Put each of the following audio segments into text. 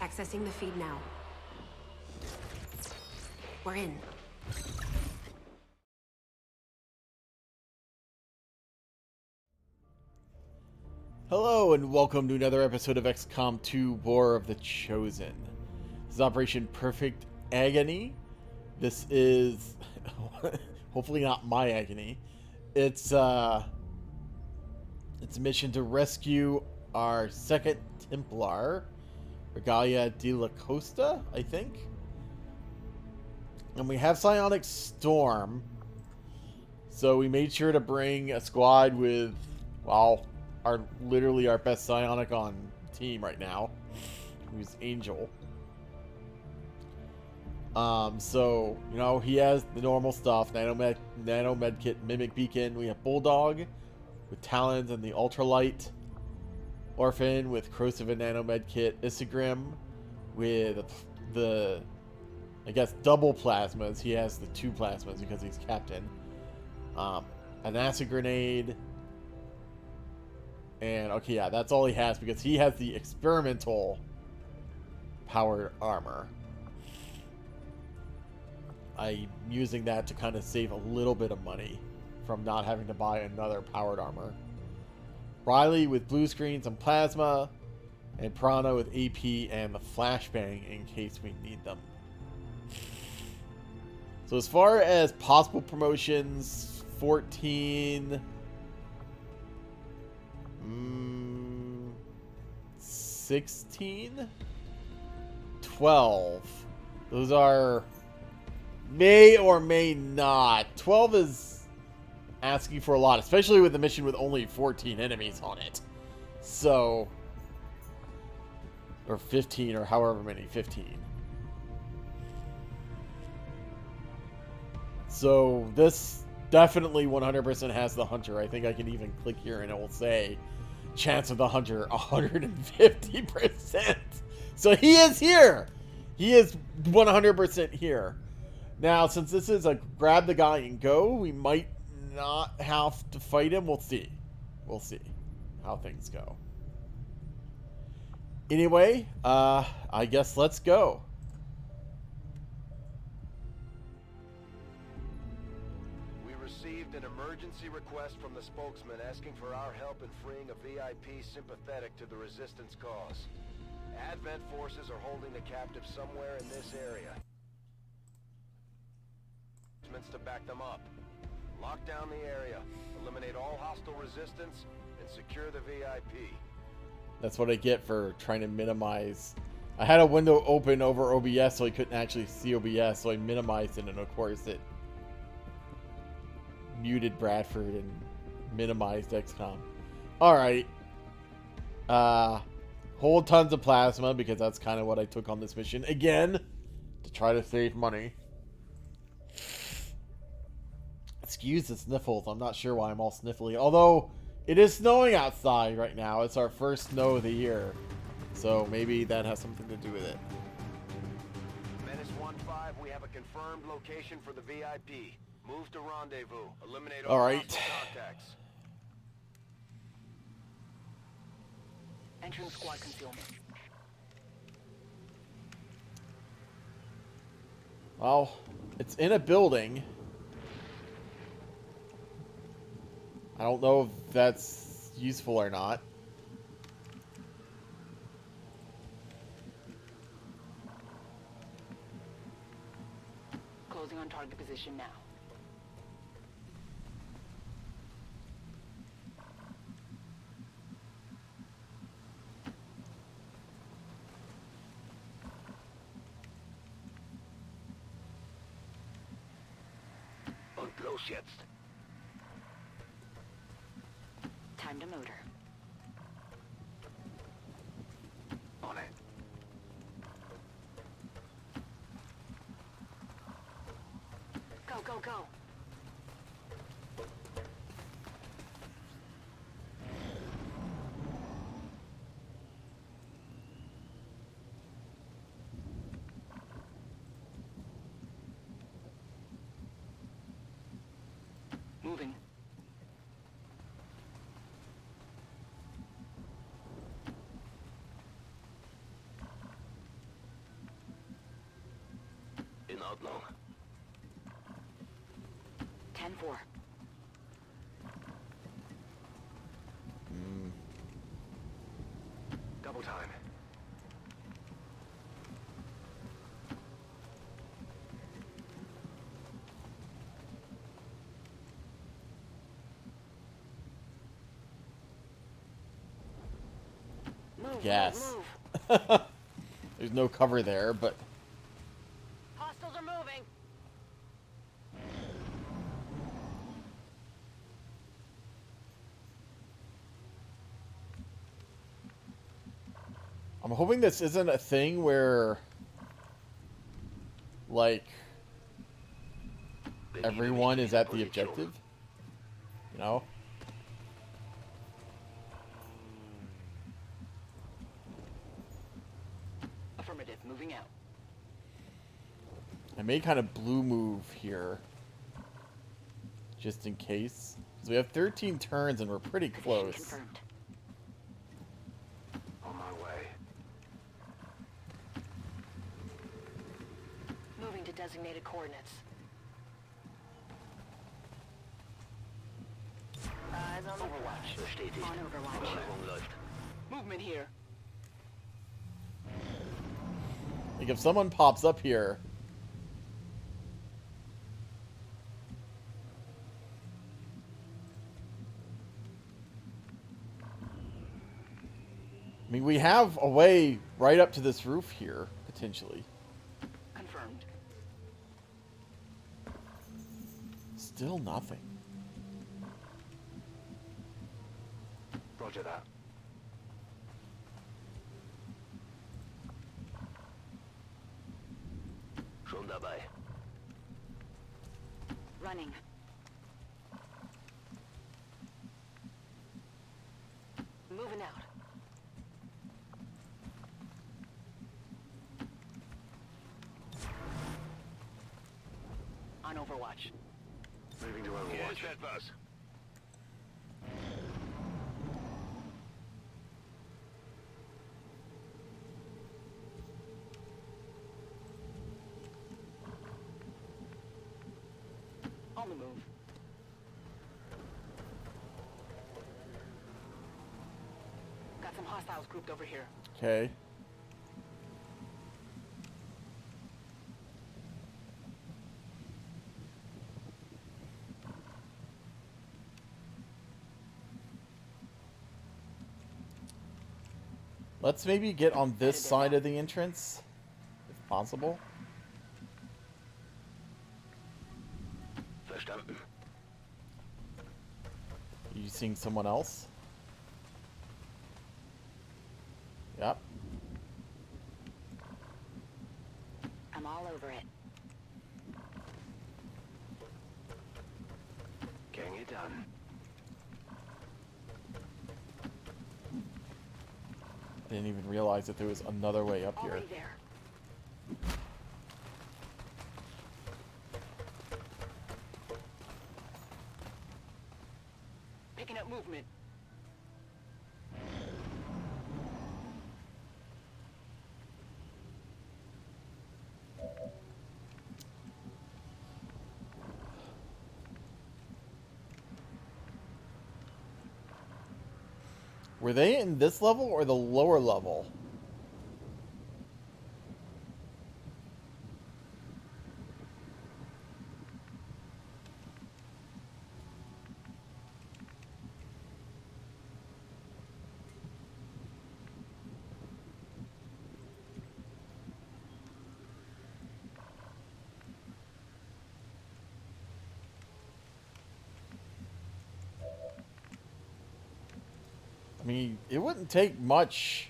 Accessing the feed now. We're in. Hello and welcome to another episode of XCOM 2 War of the Chosen. This is Operation Perfect Agony. This is hopefully not my agony. It's a mission to rescue our second Templar, Regalia de la Costa, I think. And we have Psionic Storm. So we made sure to bring a squad with, well, literally our best psionic on team right now, who's Angel. So, you know, he has the normal stuff, nano medkit, mimic beacon. We have Bulldog with talons and the ultralight, Orphan with corrosive and nano medkit, Isegrim with the, I guess, double plasmas. He has the 2 plasmas because he's captain. An acid grenade. And, okay, yeah, that's all he has because he has the experimental powered armor. I'm using that to kind of save a little bit of money from not having to buy another powered armor. Riley with blue screens and plasma. And Prana with AP and the flashbang in case we need them. So as far as possible promotions, 14... 16, 12. Those are may or may not. 12 is asking for a lot, especially with the mission with only 14 enemies on it. So, or 15, or however many, 15. So this definitely 100% has the hunter. I think I can even click here and it will say chance of the hunter 150%. So he is here. He is 100% here. Now, since this is a grab the guy and go, we might not have to fight him. We'll see. We'll see how things go. Anyway, I guess let's go. An emergency request from the spokesman asking for our help in freeing a VIP sympathetic to the resistance cause. Advent forces are holding the captive somewhere in this area. To back them up. Lock down the area, eliminate all hostile resistance, and secure the VIP. That's what I get for trying to minimize. I had a window open over OBS so I couldn't actually see OBS, so I minimized it, and of course it muted Bradford and minimized XCOM. Alright. Hold tons of plasma because that's kind of what I took on this mission. Again, to try to save money. Excuse the sniffles. I'm not sure why I'm all sniffly. Although, it is snowing outside right now. It's our first snow of the year. So maybe that has something to do with it. Menace 1-5, we have a confirmed location for the VIP. Move to rendezvous. Eliminate all contacts. Entering squad concealment. Well, it's in a building. I don't know if that's useful or not. Closing on target position now. Los jetzt. Time to motor. On it. Go, go, go. Moving. long. 10-4. Double time. Move, Yes. move, move. There's no cover there, but Hostiles are moving. I'm hoping this isn't a thing where, like, everyone is at the objective. You know? Affirmative, moving out. I may kind of blue move here, just in case. So we have 13 turns and we're pretty Position close. confirmed. On my way. Moving to designated coordinates. Eyes on Overwatch. Bestätigt. On Overwatch. Steuerung läuft. Movement here. Like, if someone pops up here, I mean, we have a way right up to this roof here, potentially. Confirmed. Still nothing. Roger that. Schon dabei. Running. Moving out. On Overwatch. Moving to Overwatch. Here's that bus. On the move. Got some hostiles grouped over here. Okay. Let's maybe get on this side of the entrance, if possible. Verstanden. You seeing someone else? Yep. I'm all over it. Getting it done. I didn't even realize that there was another way up here. Already there. Picking up movement. Were they in this level or the lower level? I mean, it wouldn't take much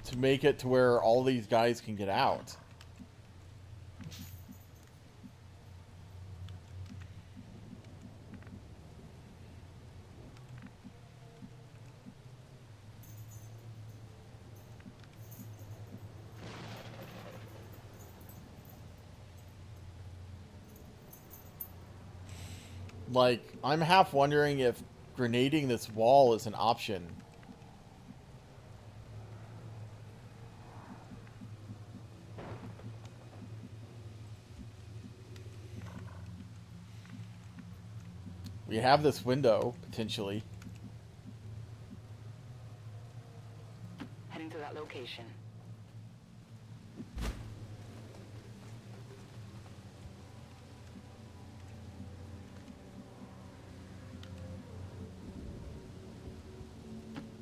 to make it to where all these guys can get out. Like, I'm half wondering if grenading this wall is an option. We have this window, potentially. Heading to that location.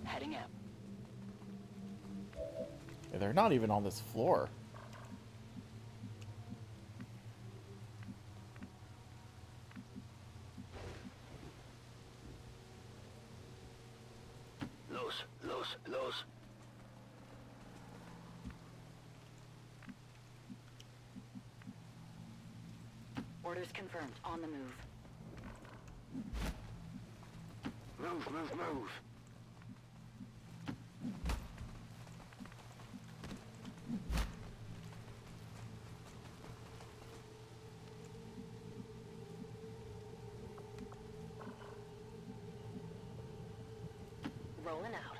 Heading out. Yeah, they're not even on this floor. Los. Orders confirmed. On the move. Move. Rolling out.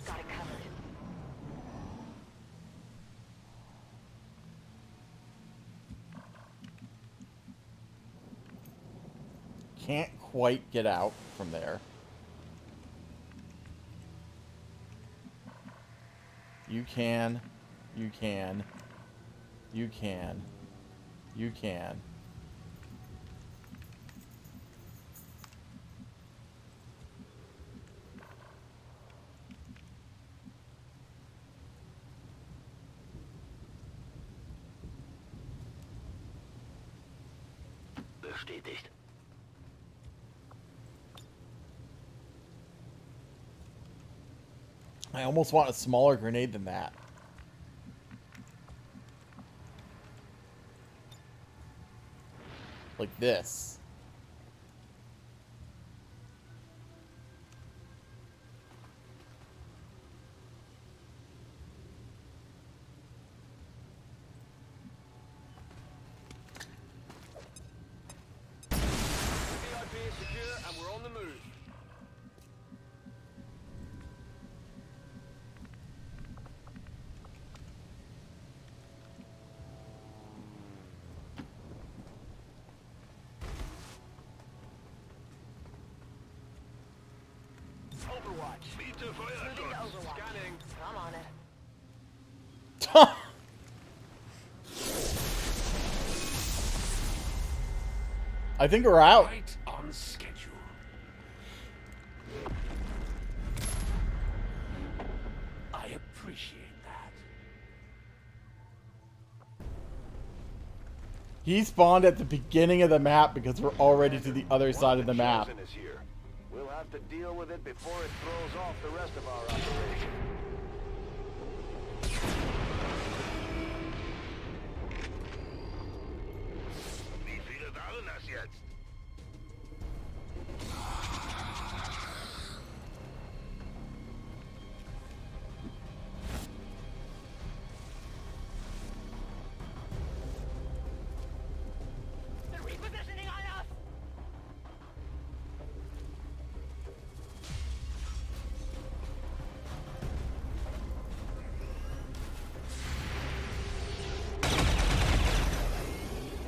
Got it covered. Can't quite get out from there. You can. You can. You can. You can. Bestätigt. I almost want a smaller grenade than that. Like this. VIP is secure and we're on the move. Overwatch. Moving to Overwatch. Scanning. I'm on it. I think we're out. Right on schedule. I appreciate that. He spawned at the beginning of the map because we're already to the other side of the map. Chosen is here. We'll have to deal with it before it throws off the rest of our operation. Wie viele waren das jetzt? They're repositioning on us!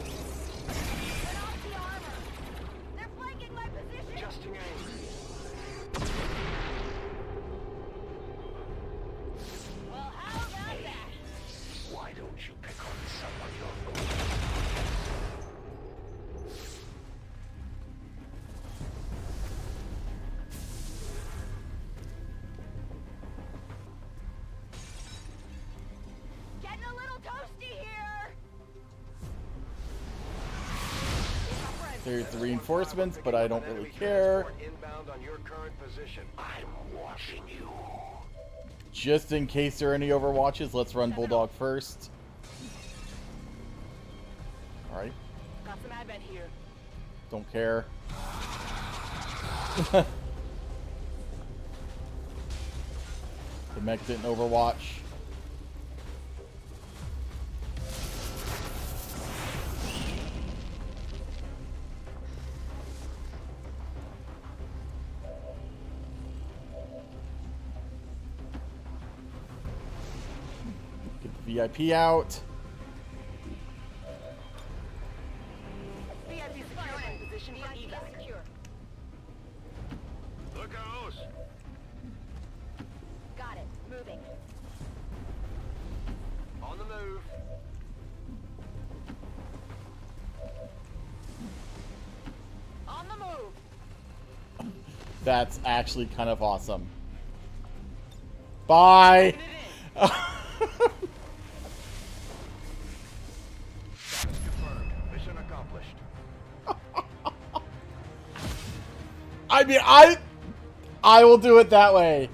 Turn off the armor! They're flanking my position! Adjusting aim. Well, how about that? Why don't you pick on someone you're good? Getting a little toasty here! There's the reinforcements, but I don't really care. Inbound on your current position. I'm watching you. Just in case there are any Overwatches, let's run Bulldog first. Alright, Got some advent here. don't care. The mech didn't Overwatch. Get the VIP out. VIP secure in position for evac. Secure. Look out! Got it. Moving. On the move. On the move. That's actually kind of awesome. Bye! Status confirmed. Mission accomplished. I mean, I will do it that way.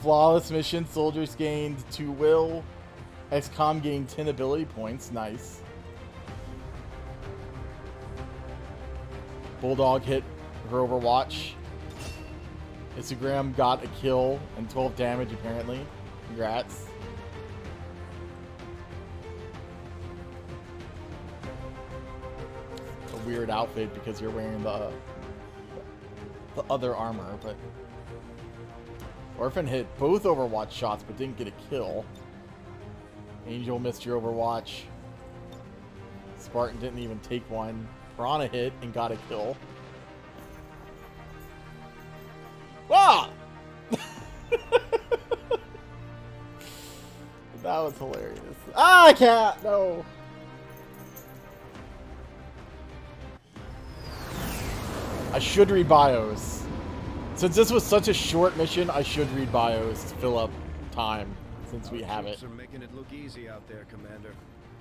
Flawless mission. Soldiers gained 2 will. XCOM gained 10 ability points. Nice. Bulldog hit her Overwatch. Instagram got a kill and 12 damage apparently. Congrats. It's a weird outfit because you're wearing the other armor, but Orphan hit both Overwatch shots but didn't get a kill. Angel missed your Overwatch. Spartan didn't even take one. Piranha hit and got a kill. Ah! That was hilarious. Ah, I can't! No! I should read bios. Since this was such a short mission, I should read bios to fill up time, since we have it. Troops are making it look easy out there, Commander.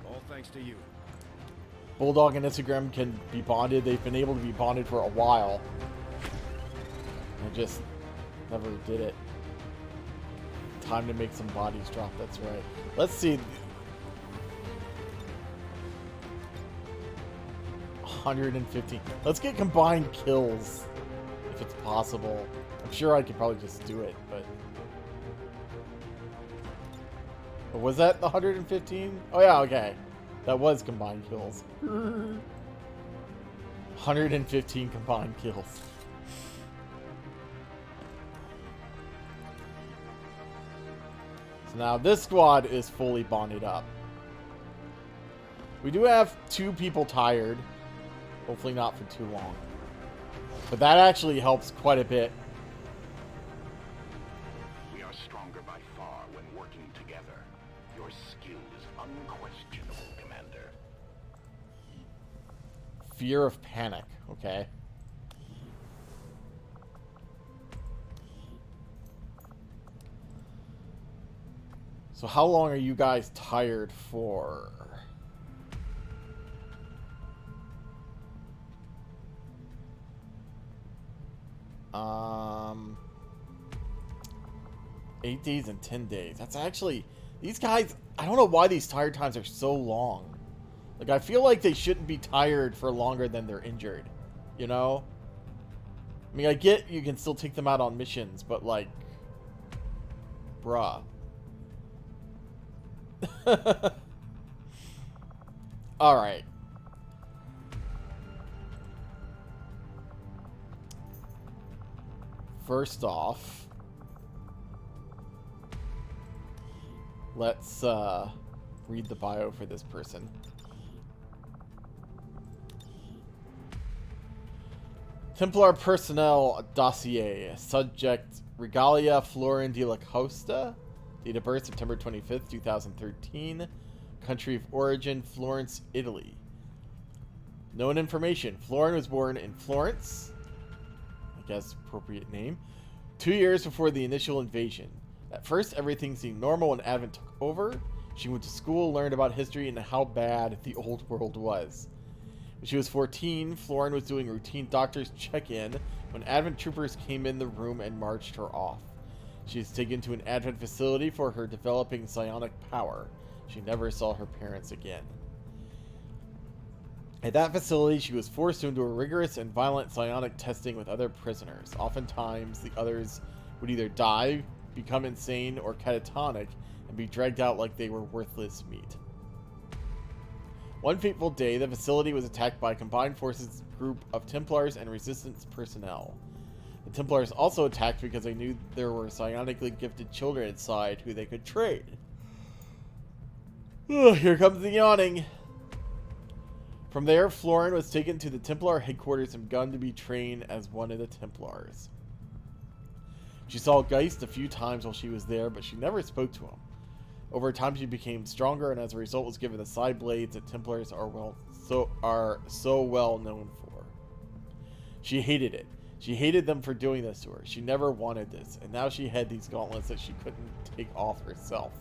All thanks to you. Bulldog and Instagram can be bonded. They've been able to be bonded for a while. I just never did it. Time to make some bodies drop, that's right. Let's see. 115. Let's get combined kills, if it's possible. I'm sure I could probably just do it, but... Was that the 115? Oh yeah, okay. That was combined kills. 115 combined kills. So now this squad is fully bonded up. We do have 2 people tired. Hopefully not for too long. But that actually helps quite a bit. We are stronger by far when working together. Your skill is unquestionable, Commander. Fear of panic. Okay. So how long are you guys tired for? 8 days and 10 days. That's actually... These guys... I don't know why these tired times are so long. Like, I feel like they shouldn't be tired for longer than they're injured. You know? I mean, I get you can still take them out on missions, but like... Bruh. Alright. First off, let's read the bio for this person. Templar personnel dossier. Subject Regalia Florin de la Costa. Date of birth September 25th, 2013. Country of origin Florence, Italy. Known information. Florin was born in Florence. I guess appropriate name. 2 years before the initial invasion. At first, everything seemed normal when Advent took over. She went to school, learned about history, and how bad the old world was. When she was 14, Florin was doing routine doctor's check-in when Advent troopers came in the room and marched her off. She was taken to an Advent facility for her developing psionic power. She never saw her parents again. At that facility, she was forced to endure rigorous and violent psionic testing with other prisoners. Oftentimes, the others would either die, become insane, or catatonic, and be dragged out like they were worthless meat. One fateful day, the facility was attacked by a combined forces group of Templars and Resistance personnel. The Templars also attacked because they knew there were psionically gifted children inside who they could trade. Ugh, here comes the yawning. From there, Florin was taken to the Templar headquarters and begun to be trained as one of the Templars. She saw Geist a few times while she was there, but she never spoke to him. Over time, she became stronger, and as a result, was given the side blades that Templars are so well known for. She hated it. She hated them for doing this to her. She never wanted this, and now she had these gauntlets that she couldn't take off herself.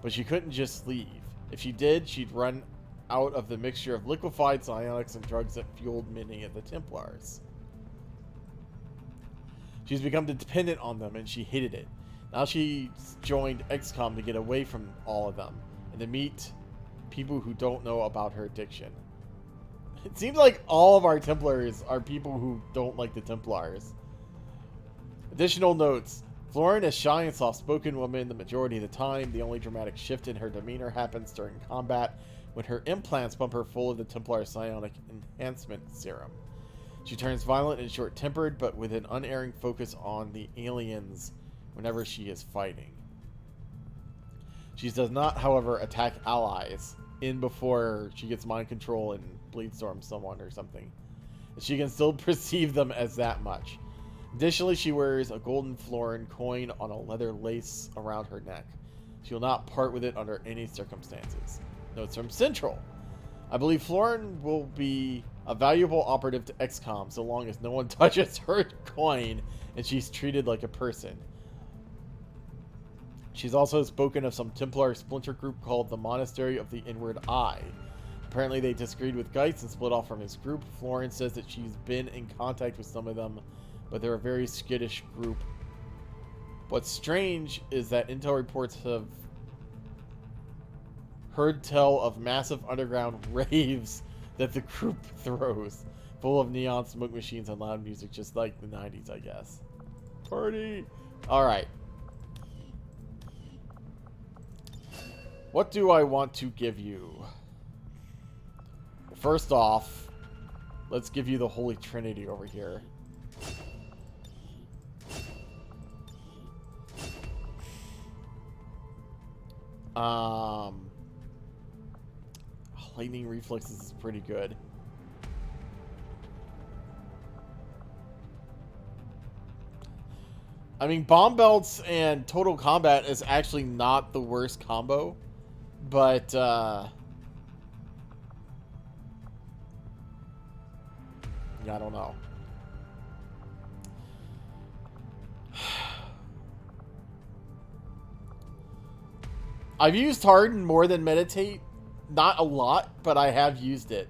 But she couldn't just leave. If she did, she'd run out of the mixture of liquefied psionics and drugs that fueled many of the Templars. She's become dependent on them, and she hated it. Now she's joined XCOM to get away from all of them, and to meet people who don't know about her addiction. It seems like all of our Templars are people who don't like the Templars. Additional notes. Florin is shy and soft-spoken woman the majority of the time. The only dramatic shift in her demeanor happens during combat when her implants pump her full of the Templar psionic enhancement serum. She turns violent and short-tempered, but with an unerring focus on the aliens whenever she is fighting. She does not, however, attack allies in before she gets mind control and bleedstorm someone or something. She can still perceive them as that much. Additionally, she wears a golden florin coin on a leather lace around her neck. She will not part with it under any circumstances. Notes from Central. I believe Florin will be a valuable operative to XCOM so long as no one touches her coin and she's treated like a person. She's also spoken of some Templar splinter group called the Monastery of the Inward Eye. Apparently they disagreed with Geist and split off from his group. Florin says that she's been in contact with some of them, but they're a very skittish group. What's strange is that intel reports have heard tell of massive underground raves that the group throws, full of neon smoke machines and loud music, just like the 90s, I guess. Party! Alright. What do I want to give you? First off, let's give you the Holy Trinity over here. Lightning reflexes is pretty good. I mean, bomb belts and total combat is actually not the worst combo, but yeah, I don't know. I've used Harden more than Meditate. Not a lot, but I have used it.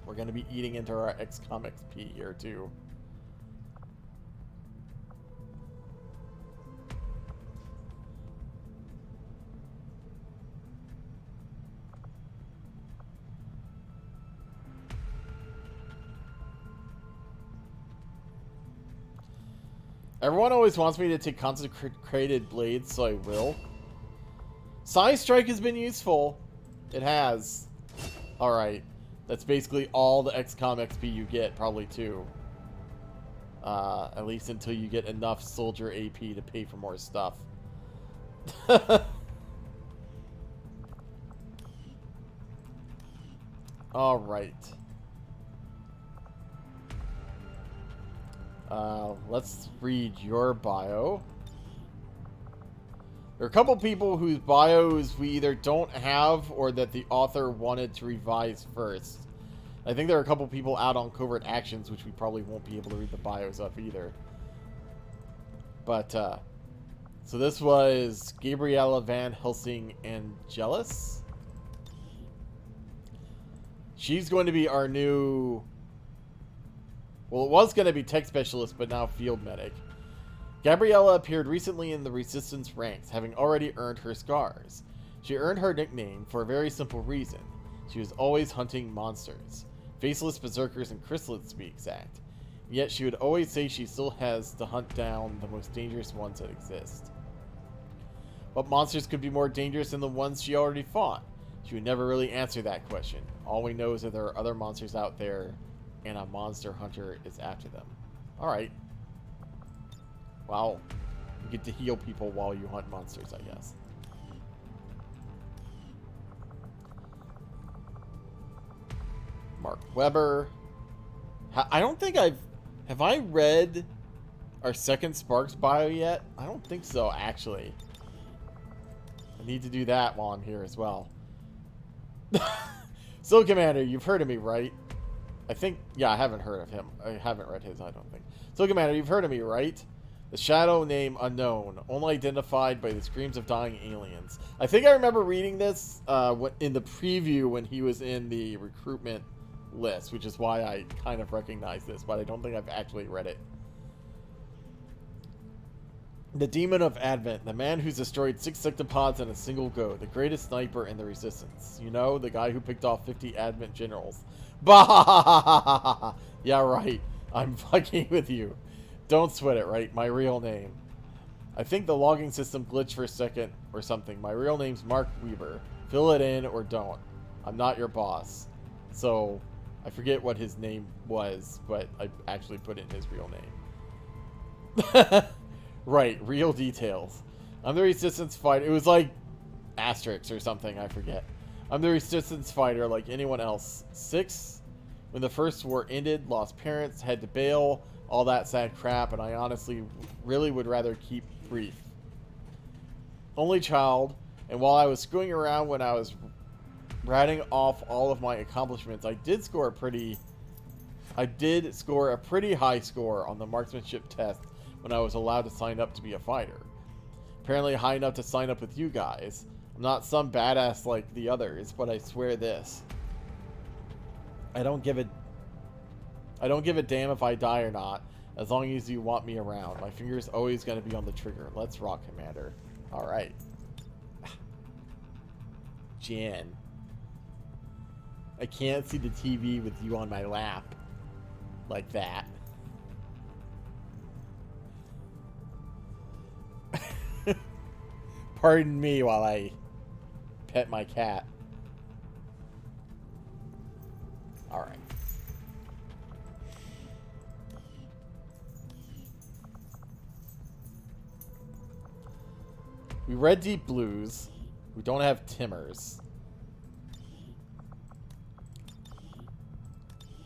We're going to be eating into our XCOM XP here, too. Everyone always wants me to take consecrated blades, so I will. Psi Strike has been useful. It has. Alright. That's basically all the XCOM XP you get, probably, too. At least until you get enough soldier AP to pay for more stuff. Alright. Let's read your bio. There are a couple people whose bios we either don't have or that the author wanted to revise first. I think there are a couple people out on covert actions which we probably won't be able to read the bios of either. But, so this was Gabriella Van Helsing Angelis. She's going to be our new... Well, it was going to be tech specialist, but now field medic. Gabriella appeared recently in the Resistance ranks, having already earned her scars. She earned her nickname for a very simple reason. She was always hunting monsters. Faceless berserkers and chrysalids, to be exact. Yet she would always say she still has to hunt down the most dangerous ones that exist. What monsters could be more dangerous than the ones she already fought? She would never really answer that question. All we know is that there are other monsters out there, and a monster hunter is after them. Alright. Wow. You get to heal people while you hunt monsters, I guess. Mark Weber. I don't think have I read our second Sparks bio yet? I don't think so, actually. I need to do that while I'm here as well. So, Commander, you've heard of me, right? I think, yeah, I haven't heard of him. I haven't read his, I don't think. So, Commander, you've heard of me, right? The shadow name unknown, only identified by the screams of dying aliens. I think I remember reading this in the preview when he was in the recruitment list, which is why I kind of recognize this, but I don't think I've actually read it. The Demon of Advent, the man who's destroyed 6 sectopods in a single go, the greatest sniper in the Resistance. You know, the guy who picked off 50 Advent generals. Bah! Yeah, right. I'm fucking with you. Don't sweat it, right? My real name. I think the logging system glitched for a second or something. My real name's Mark Weber. Fill it in or don't. I'm not your boss. So, I forget what his name was, but I actually put in his real name. Right, real details. I'm the Resistance fighter. It was like asterisks or something, I forget. I'm the Resistance fighter like anyone else. 6, when the first war ended, lost parents, had to bail, all that sad crap, and I honestly really would rather keep brief. Only child, and while I was screwing around when I was ratting off all of my accomplishments, I did score a pretty high score on the marksmanship test when I was allowed to sign up to be a fighter. Apparently high enough to sign up with you guys. I'm not some badass like the others, but I swear this. I don't give a damn if I die or not, as long as you want me around. My finger's always gonna be on the trigger. Let's rock, Commander. Alright. Jan. I can't see the TV with you on my lap. Like that. Pardon me while I pet my cat. Alright. We read Deep Blues. We don't have Timmers.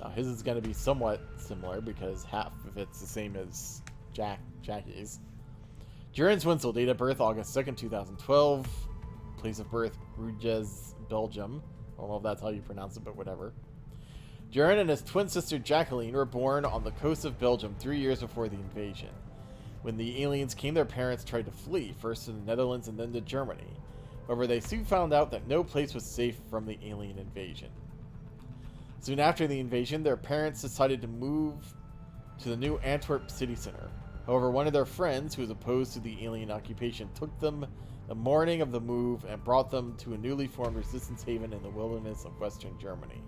Now his is going to be somewhat similar because half of it's the same as Jackie's. Jurens Winsel, date of birth August 2nd, 2012. Place of birth Bruges, Belgium. I don't know if that's how you pronounce it, but whatever. Juren and his twin sister Jacqueline were born on the coast of Belgium 3 years before the invasion. When the aliens came, their parents tried to flee, first to the Netherlands and then to Germany. However, they soon found out that no place was safe from the alien invasion. Soon after the invasion, their parents decided to move to the new Antwerp city center. However, one of their friends, who was opposed to the alien occupation, took them the morning of the move and brought them to a newly formed resistance haven in the wilderness of western Germany.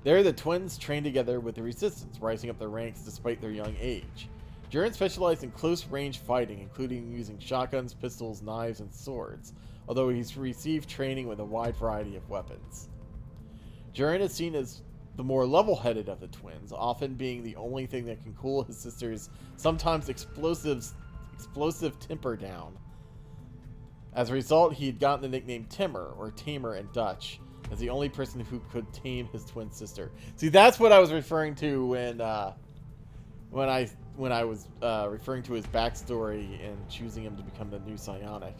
There, the twins trained together with the resistance, rising up their ranks despite their young age. Juren specialized in close-range fighting, including using shotguns, pistols, knives, and swords, although he's received training with a wide variety of weapons. Juren is seen as the more level-headed of the twins, often being the only thing that can cool his sister's sometimes explosive temper down. As a result, he had gotten the nickname Timmer, or Tamer in Dutch, as the only person who could tame his twin sister. See, that's what I was referring to when I was referring to his backstory and choosing him to become the new Psionic.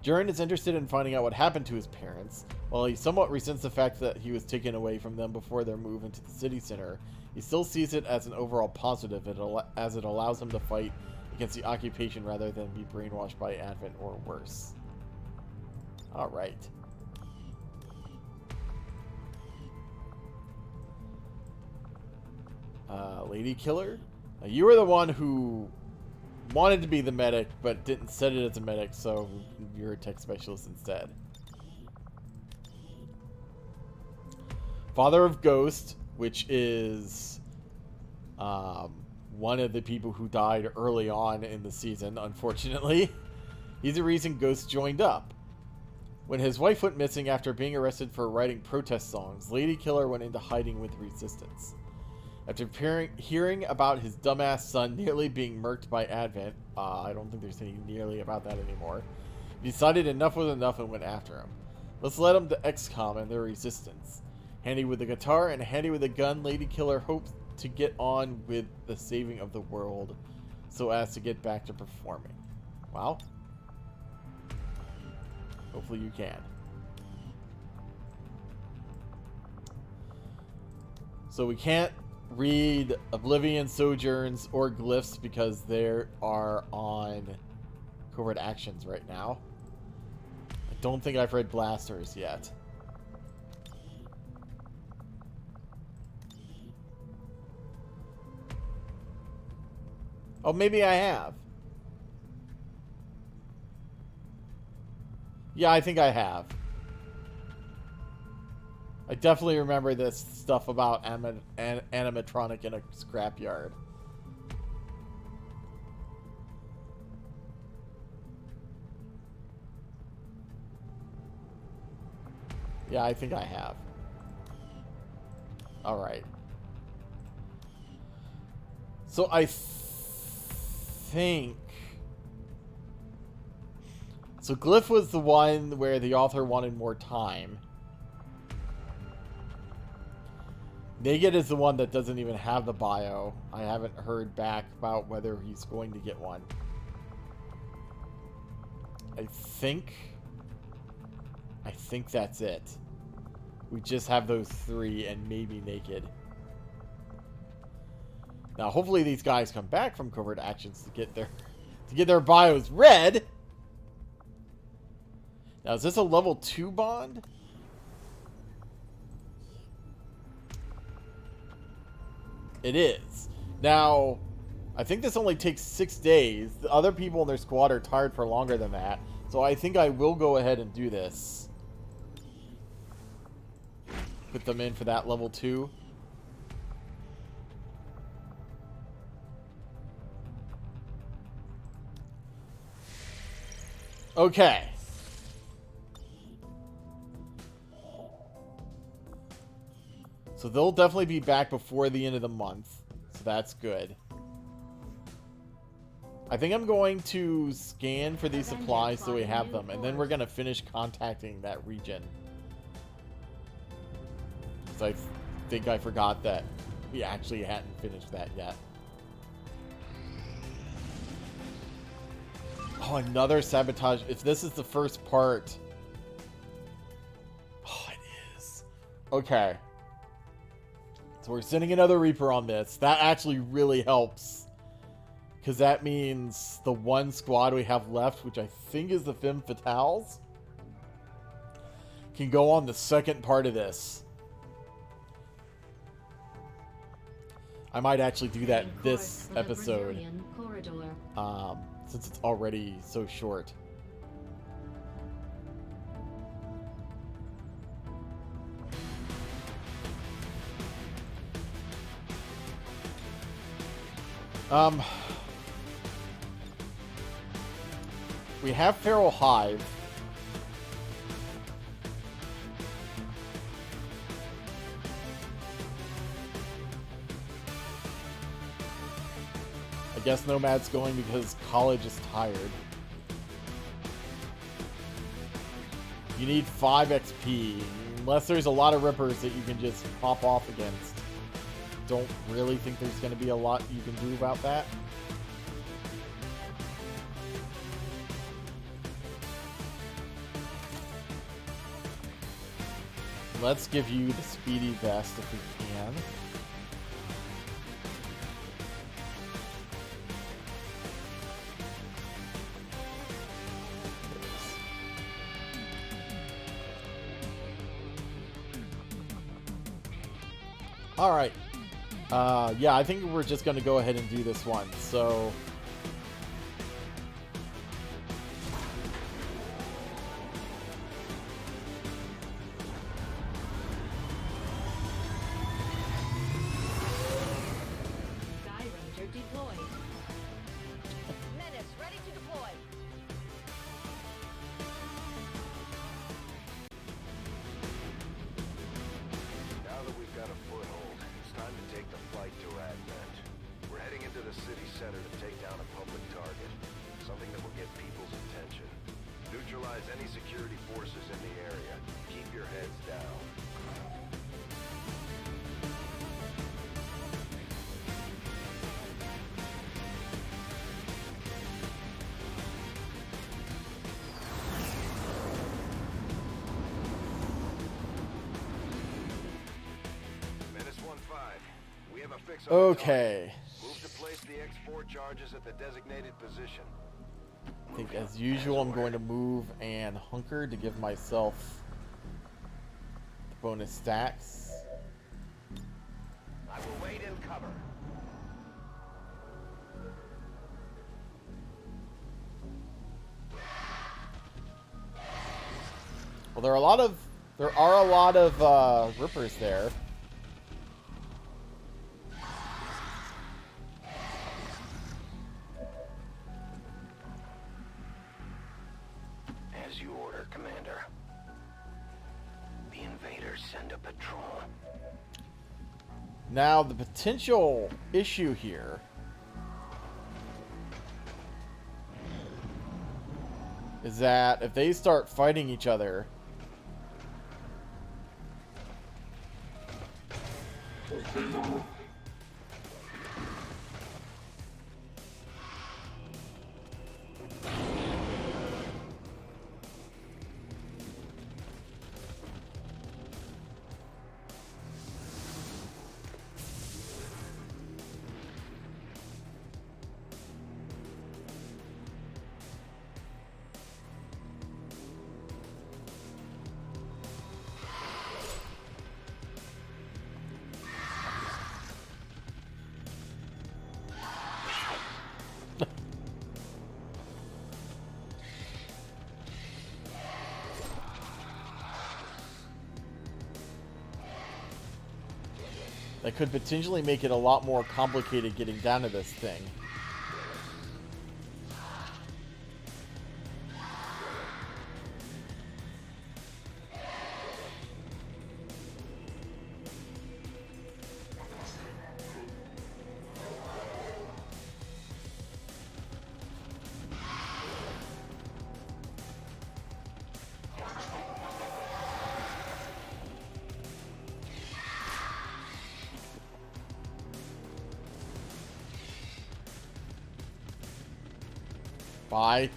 Juren is interested in finding out what happened to his parents. While he somewhat resents the fact that he was taken away from them before their move into the city center, he still sees it as an overall positive as it allows him to fight against the occupation rather than be brainwashed by Advent or worse. Alright. Lady Killer? You were the one who wanted to be the medic, but didn't set it as a medic, so you're a tech specialist instead. Father of Ghost, which is one of the people who died early on in the season, unfortunately. He's the reason Ghost joined up. When his wife went missing after being arrested for writing protest songs, Lady Killer went into hiding with Resistance. After hearing about his dumbass son nearly being murked by Advent, I don't think there's any nearly about that anymore, he decided enough was enough and went after him. Let's let him to XCOM and their resistance. Handy with the guitar and handy with the gun, Lady Killer hopes to get on with the saving of the world so as to get back to performing. Well, hopefully you can. So we can't read Oblivion Sojourns or Glyphs because they are on Covert Actions right now. I don't think I've read Blasters yet. Oh, maybe I have. Yeah, I think I have. I definitely remember this stuff about animatronic in a scrapyard. Yeah, I think I have. Alright. So I think... So Glyph was the one where the author wanted more time. Naked is the one that doesn't even have the bio. I haven't heard back about whether he's going to get one. I think that's it. We just have those three and maybe Naked. Now, hopefully these guys come back from Covert Actions to get their bios read. Now, is this a level 2 bond? It is. Now, I think this only takes 6 days. The other people in their squad are tired for longer than that. So I think I will go ahead and do this. Put them in for that level 2. Okay. So they'll definitely be back before the end of the month. So that's good. I think I'm going to scan for these supplies so we have them. And then we're going to finish contacting that region. Because I think I forgot that we actually hadn't finished that yet. Oh, another sabotage. If this is the first part. Oh, it is. Okay. So we're sending another Reaper on this. That actually really helps. Because that means the one squad we have left, which I think is the Femme Fatales, can go on the second part of this. I might actually do that this episode. Since it's already so short. We have Feral Hive. I guess Nomad's going because college is tired. You need 5 XP. Unless there's a lot of Rippers that you can just pop off against. Don't really think there's going to be a lot you can do about that. Let's give you the Speedy Vest if we can. Alright. Yeah, I think we're just going to go ahead and do this one. So... Now that we've got a foothold, it's time to take the fight to neutralize any security forces in the area. Keep your heads down. Menace 1-5. We have a fix on the Okay. target. Move to place the X4 charges at the designated position. I think as usual I'm going to move and hunker to give myself the bonus stacks. I will wait in cover. Well, there are a lot of rippers there. As you order, Commander. The invaders send a patrol. Now, the potential issue here is that if they start fighting each other, that could potentially make it a lot more complicated getting down to this thing. Bye.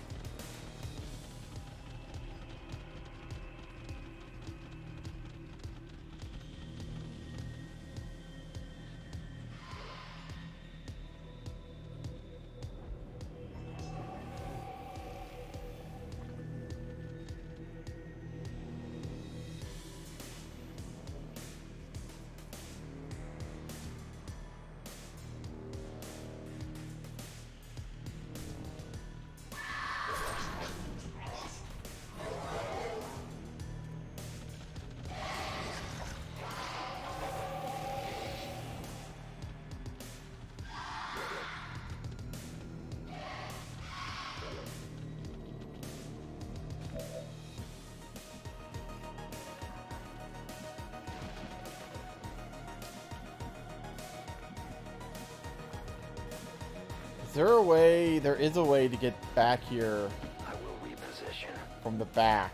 Is there a way? There is a way to get back here I will reposition. from the back,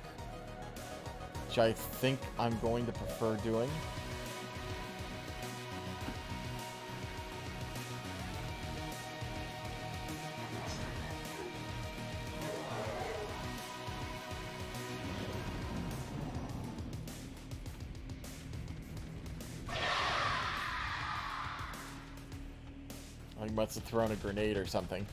which I think I'm going to prefer doing. I must have thrown a grenade or something.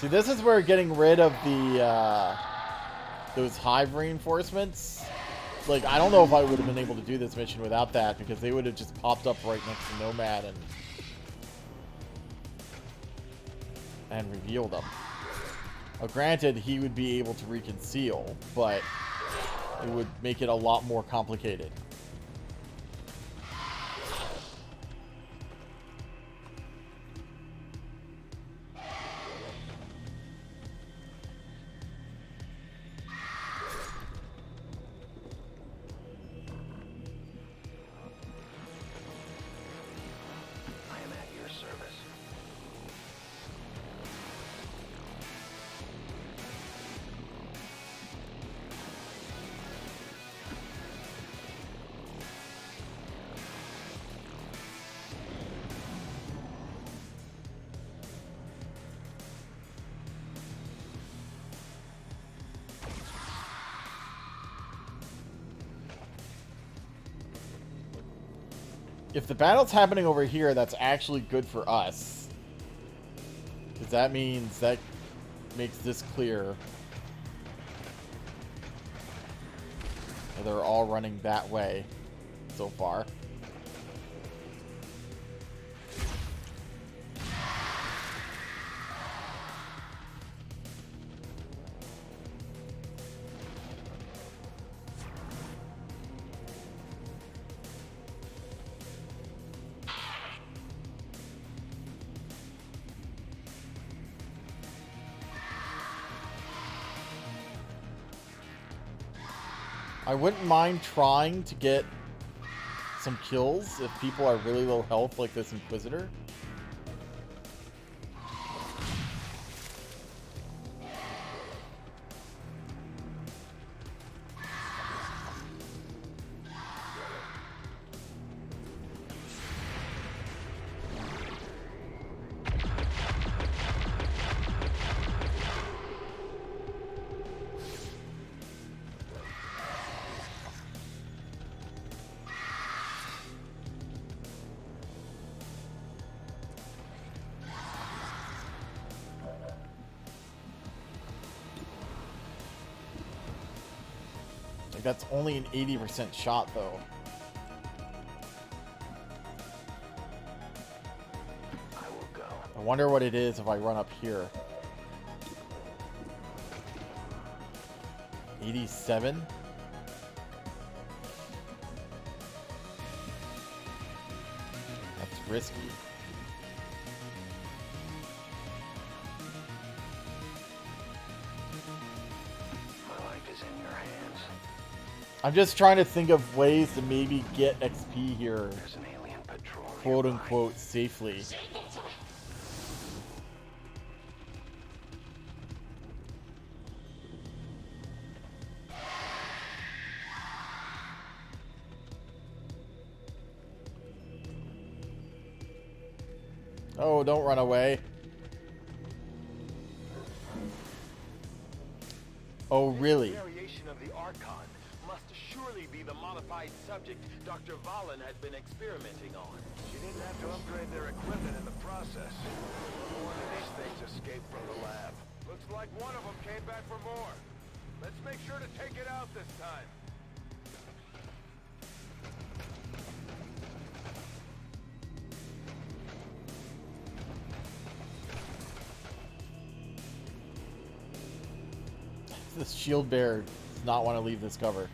See, this is where getting rid of the those hive reinforcements. Like, I don't know if I would have been able to do this mission without that, because they would have just popped up right next to Nomad and revealed them. Now, granted, he would be able to reconceal, but it would make it a lot more complicated. If the battle's happening over here, that's actually good for us. Because that means that makes this clear. They're all running that way so far. I wouldn't mind trying to get some kills if people are really low health like this Inquisitor. That's only an 80% shot, though. I will go. I wonder what it is if I run up here. 87? That's risky. I'm just trying to think of ways to maybe get XP here, quote unquote, safely. Oh, don't run away. Oh, really? Subject Dr. Valen had been experimenting on. She didn't have to upgrade their equipment in the process. One of these things escaped from the lab. Looks like one of them came back for more. Let's make sure to take it out this time. This shield bearer does not want to leave this cover.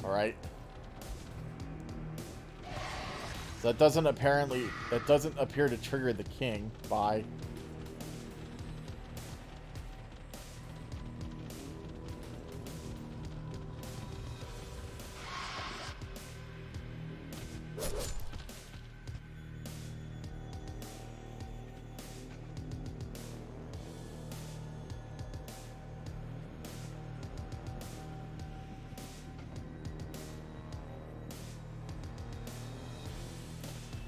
Alright. So that doesn't appear to trigger the king. Bye.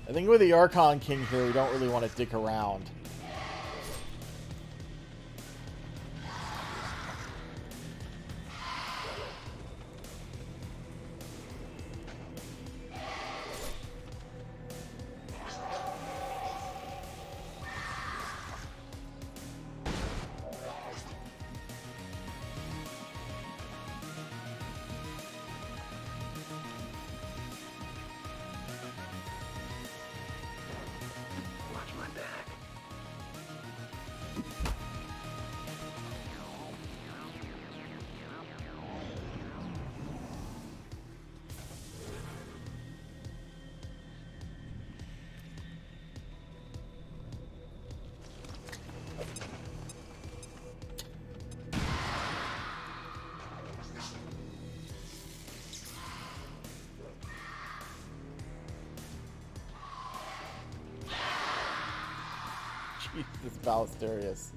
I think with the Archon King here, we don't really want to dick around. Watch my back. Jesus, Ballesterius.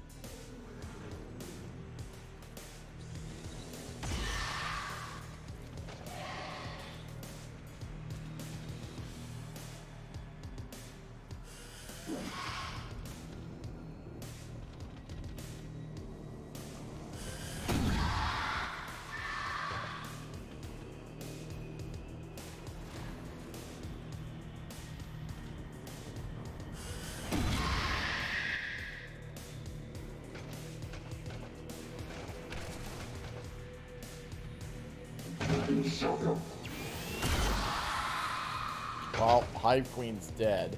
Well, Hive Queen's dead.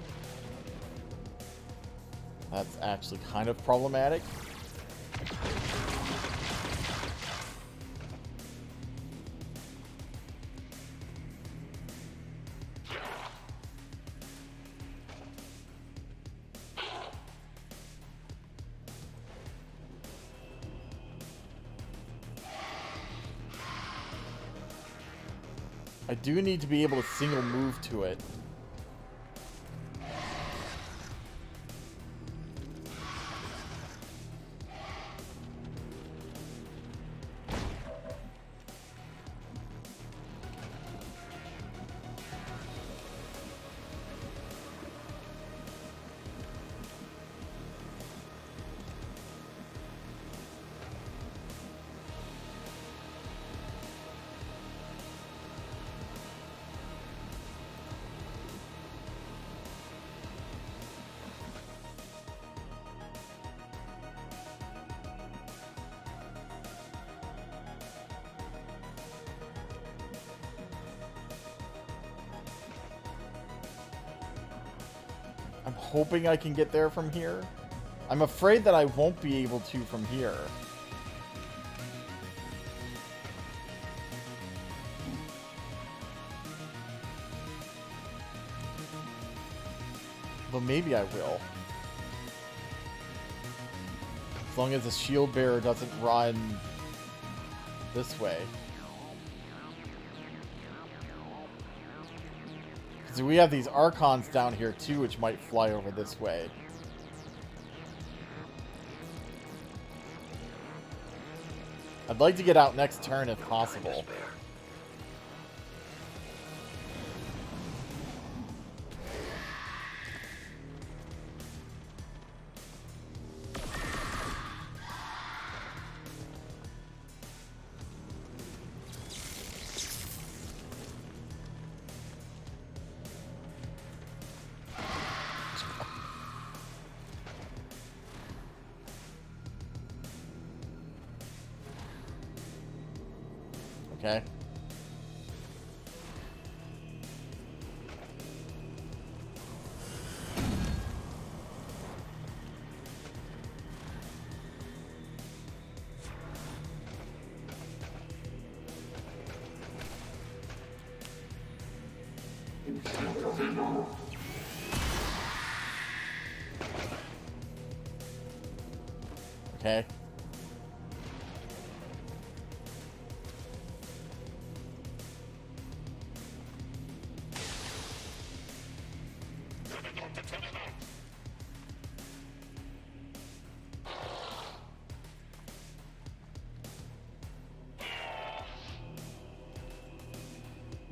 That's actually kind of problematic. I do need to be able to single move to it. I'm hoping I can get there from here. I'm afraid that I won't be able to from here. But maybe I will. As long as the shield bearer doesn't run this way. So we have these Archons down here too, which might fly over this way. I'd like to get out next turn if possible. Okay. Okay.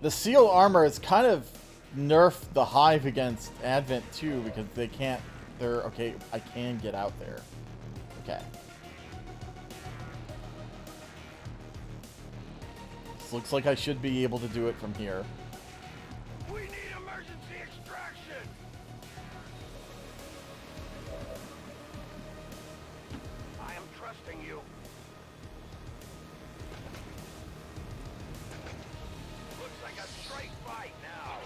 The seal armor is kind of nerf the Hive against Advent too, because they can't. They're okay. I can get out there. Okay. This looks like I should be able to do it from here. We need emergency extraction! I am trusting you. Looks like a straight fight now.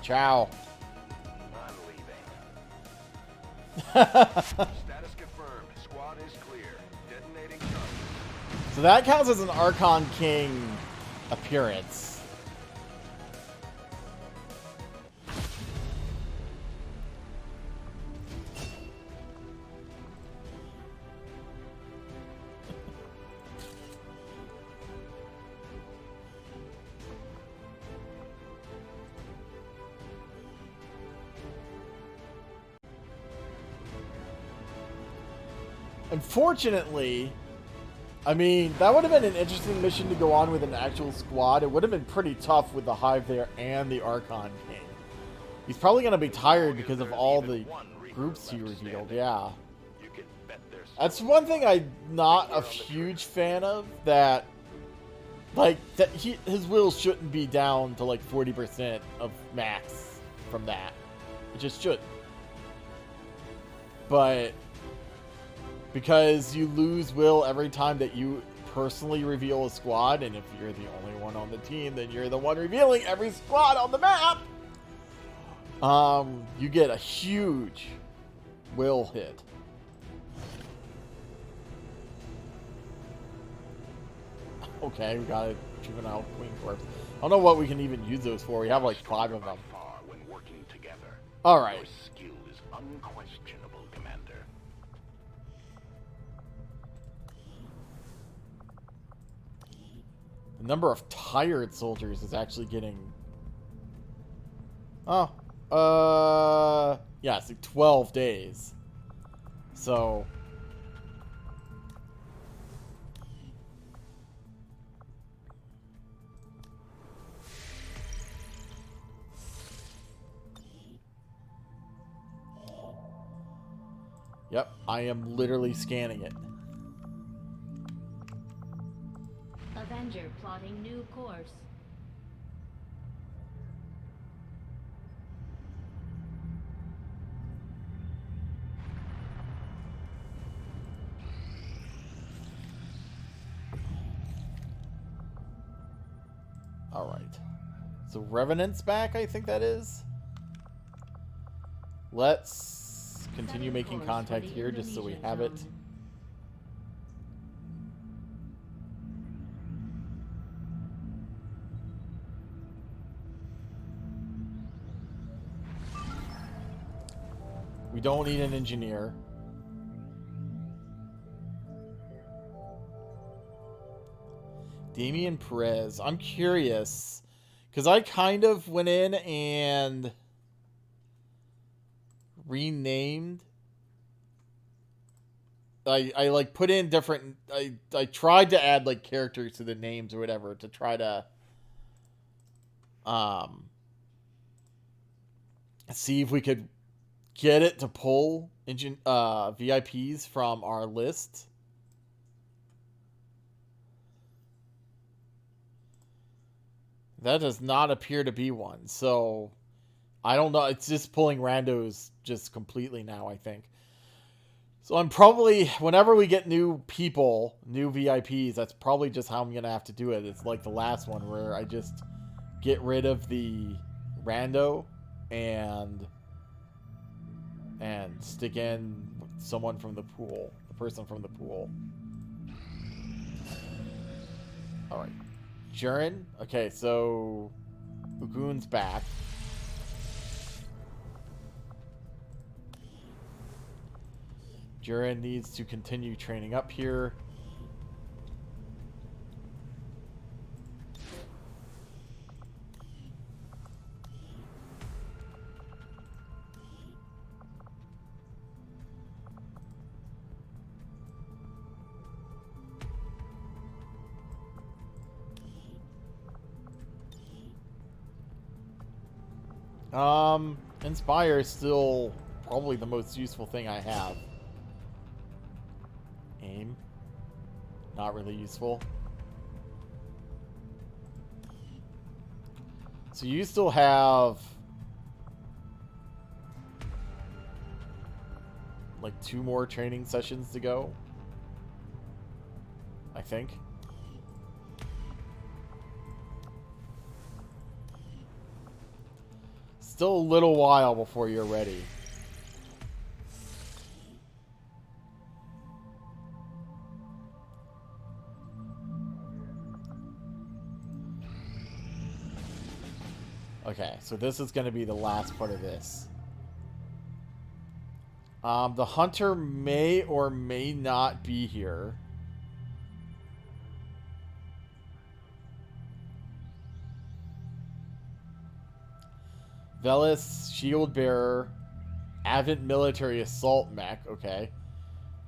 Ciao. I'm leaving. Status confirmed. Squad is clear. Detonating charges. So that counts as an Archon King appearance. Unfortunately, I mean, that would have been an interesting mission to go on with an actual squad. It would have been pretty tough with the Hive there and the Archon King. He's probably going to be tired because of all the groups he revealed, yeah. You can bet there's That's one thing I'm not a huge fan of, that, like, that his will shouldn't be down to, like, 40% of max from that. It just shouldn't. But because you lose will every time that you personally reveal a squad, and if you're the only one on the team, then you're the one revealing every squad on the map, you get a huge will hit. Okay, we got a juvenile queen corpse. I don't know what we can even use those for. We have like 5 of them. Alright. Your skill is unquestionable, Commander. The number of tired soldiers is actually getting... Oh. Yeah, it's like 12 days. So... Yep, I am literally scanning it. Avenger plotting new course. Alright. So Revenant's back, I think that is. Let's continue making contact here just so we have it. We don't need an engineer. Damian Perez. I'm curious, because I kind of went in and renamed. I like put in different. I tried to add like characters to the names or whatever to try to see if we could get it to pull VIPs from our list. That does not appear to be one, so I don't know. It's just pulling randos just completely now, I think. So I'm probably, whenever we get new people, new VIPs, that's probably just how I'm going to have to do it. It's like the last one where I just get rid of the rando and stick in someone from the pool, the person from the pool. All right. Jurin? Okay, so Ugun's back. Jurin needs to continue training up here. Inspire is still probably the most useful thing I have. Aim. Not really useful. So you still have like 2 more training sessions to go, I think. Still a little while before you're ready. Okay, so this is going to be the last part of this. The hunter may or may not be here. Velis, Shield Bearer, Advent Military Assault Mech, okay.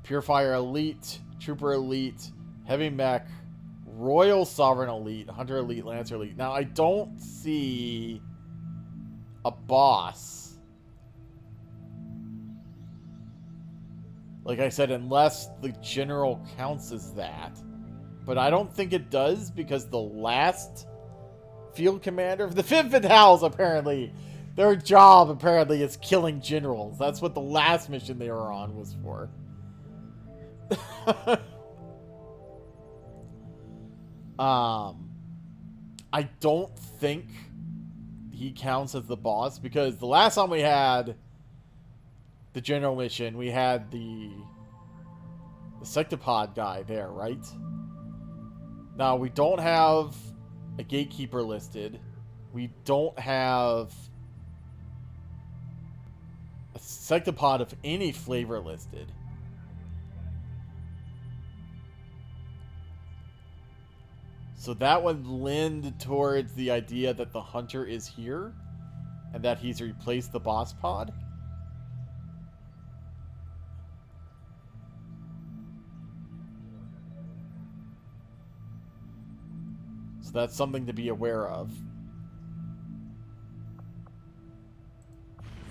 Purifier Elite, Trooper Elite, Heavy Mech, Royal Sovereign Elite, Hunter Elite, Lancer Elite. Now, I don't see a boss. Like I said, unless the General counts as that. But I don't think it does, because the last Field Commander of the 5th Battalions, apparently, their job, apparently, is killing generals. That's what the last mission they were on was for. I don't think he counts as the boss, because the last time we had the general mission, we had the Sectopod guy there, right? Now, we don't have a gatekeeper listed. We don't have a Sectopod of any flavor listed. So that would lend towards the idea that the hunter is here and that he's replaced the boss pod. So that's something to be aware of.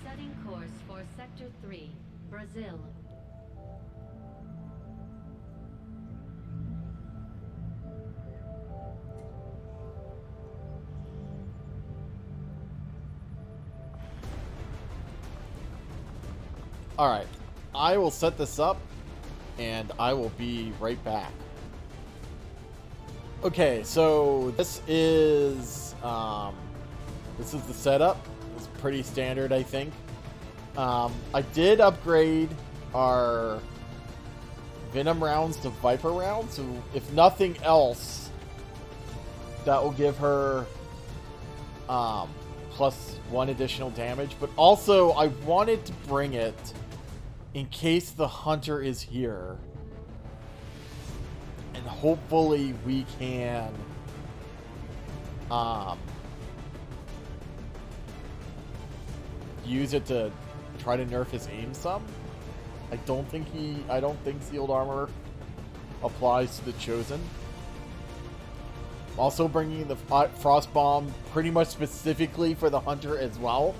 Setting course for Sector 3, Brazil. Alright, I will set this up, and I will be right back. Okay, so this is the setup. It's pretty standard, I think. I did upgrade our Venom rounds to Viper rounds, so if nothing else, that will give her plus 1 additional damage. But also, I wanted to bring it in case the hunter is here. And hopefully we can use it to try to nerf his aim some. I don't think sealed armor applies to the Chosen. Also bringing the Frost Bomb pretty much specifically for the hunter as well.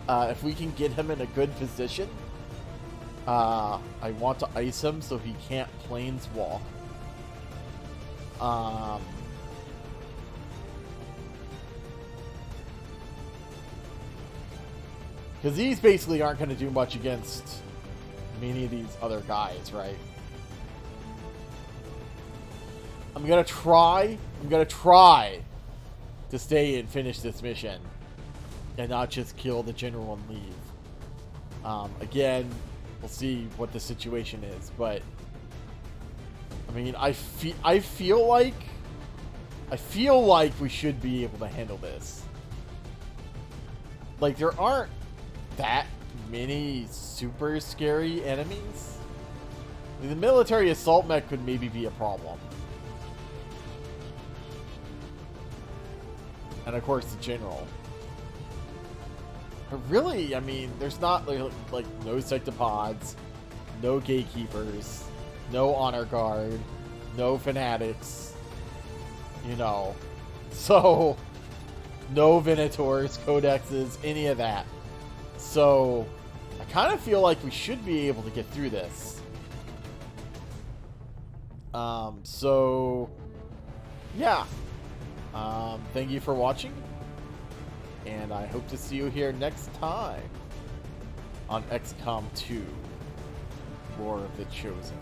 If we can get him in a good position. I want to ice him so he can't planeswalk. Because these basically aren't going to do much against many of these other guys, right? I'm going to try to stay and finish this mission and not just kill the general and leave. Again, we'll see what the situation is, but I mean, I feel like we should be able to handle this. Like, there aren't that many super scary enemies. I mean, the military assault mech could maybe be a problem. And of course the general. But really, I mean, there's not like no sectopods, no gatekeepers, no honor guard, no fanatics, you know. So No Venators, Codexes, any of that. So, I kind of feel like we should be able to get through this. So, yeah. Thank you for watching. And I hope to see you here next time on XCOM 2, War of the Chosen.